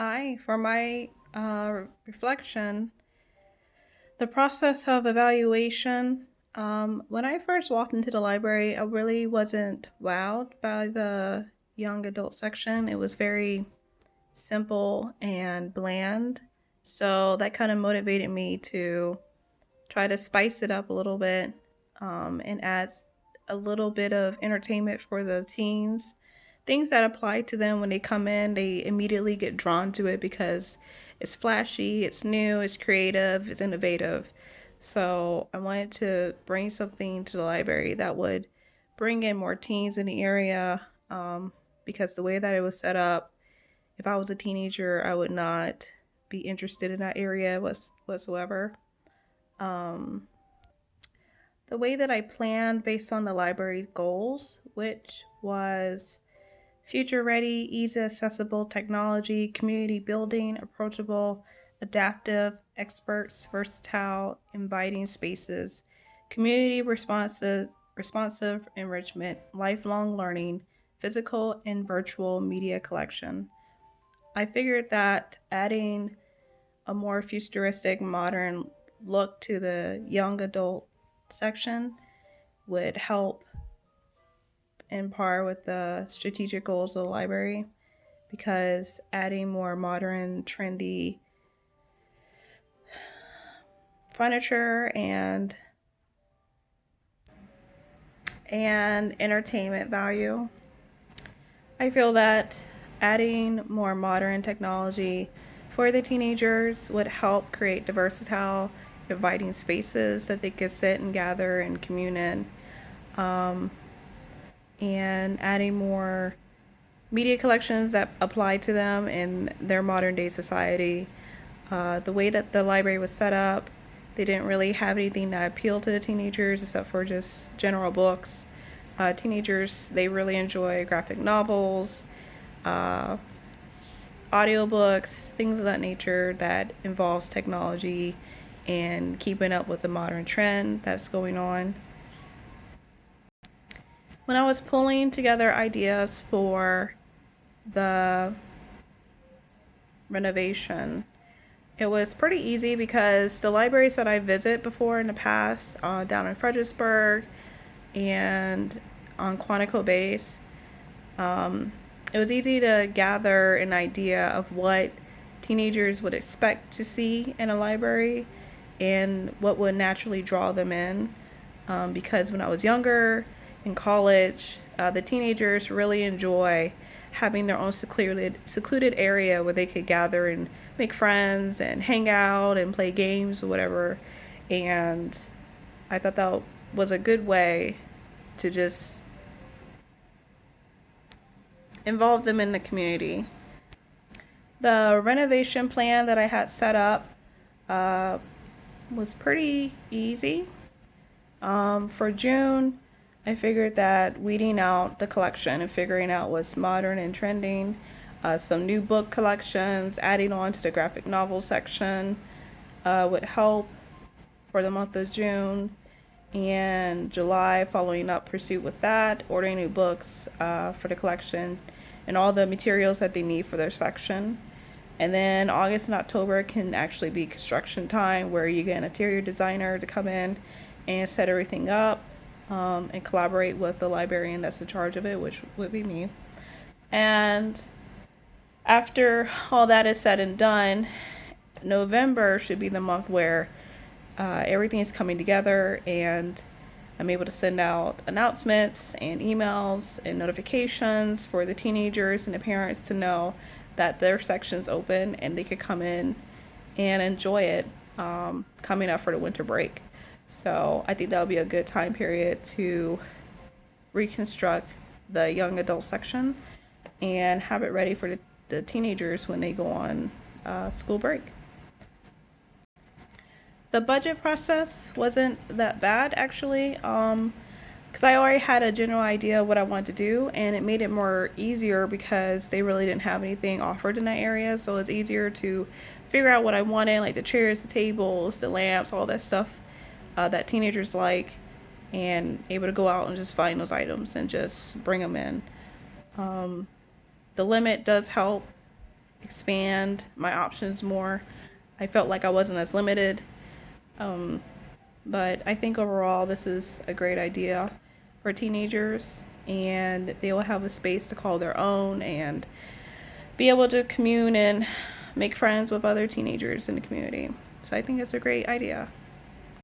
Hi, for my reflection, the process of evaluation. When I first walked into the library, I really wasn't wowed by the young adult section. It was very simple and bland. So that kind of motivated me to try to spice it up a little bit and add a little bit of entertainment for the teens. Things that apply to them when they come in, they immediately get drawn to it because it's flashy, it's new, it's creative, it's innovative. So I wanted to bring something to the library that would bring in more teens in the area because the way that it was set up, if I was a teenager, I would not be interested in that area whatsoever. Um, the way that I planned based on the library's goals, which was future ready, easy accessible technology, community building, approachable, adaptive, experts, versatile, inviting spaces, community responsive enrichment, lifelong learning, physical and virtual media collection. I figured that adding a more futuristic, modern look to the young adult section would help in par with the strategic goals of the library because adding more modern, trendy furniture and entertainment value. I feel that adding more modern technology for the teenagers would help create versatile, inviting spaces that they could sit and gather and commune in. Um, and adding more media collections that apply to them in their modern day society. The way that the library was set up, they didn't really have anything that appealed to the teenagers except for just general books. Teenagers, they really enjoy graphic novels, uh, audiobooks, things of that nature that involves technology and keeping up with the modern trend that's going on. When I was pulling together ideas for the renovation, it was pretty easy because the libraries that I visit before in the past, down in Fredericksburg and on Quantico Base, um, it was easy to gather an idea of what teenagers would expect to see in a library and what would naturally draw them in. Because when I was younger, in college, the teenagers really enjoy having their own secluded area where they could gather and make friends and hang out and play games or whatever. And I thought that was a good way to just involve them in the community. The renovation plan that I had set up uh, was pretty easy. For June, I figured that weeding out the collection and figuring out what's modern and trending, some new book collections, adding on to the graphic novel section would help for the month of June. And July, following up pursuit with that, ordering new books for the collection and all the materials that they need for their section. And then August and October can actually be construction time where you get an interior designer to come in and set everything up and collaborate with the librarian that's in charge of it, which would be me. And after all that is said and done, November should be the month where everything is coming together and I'm able to send out announcements and emails and notifications for the teenagers and the parents to know that their section's open and they could come in and enjoy it coming up for the winter break. So I think that would be a good time period to reconstruct the young adult section and have it ready for the teenagers when they go on school break. The budget process wasn't that bad actually, because I already had a general idea of what I wanted to do, and it made it more easier because they really didn't have anything offered in that area, so it's easier to figure out what I wanted, like the chairs, the tables, the lamps, all that stuff that teenagers like, and able to go out and just find those items and just bring them in. The limit does help expand my options more. I felt like I wasn't as limited. But I think overall this is a great idea for teenagers, and they will have a space to call their own and be able to commune and make friends with other teenagers in the community. So I think it's a great idea.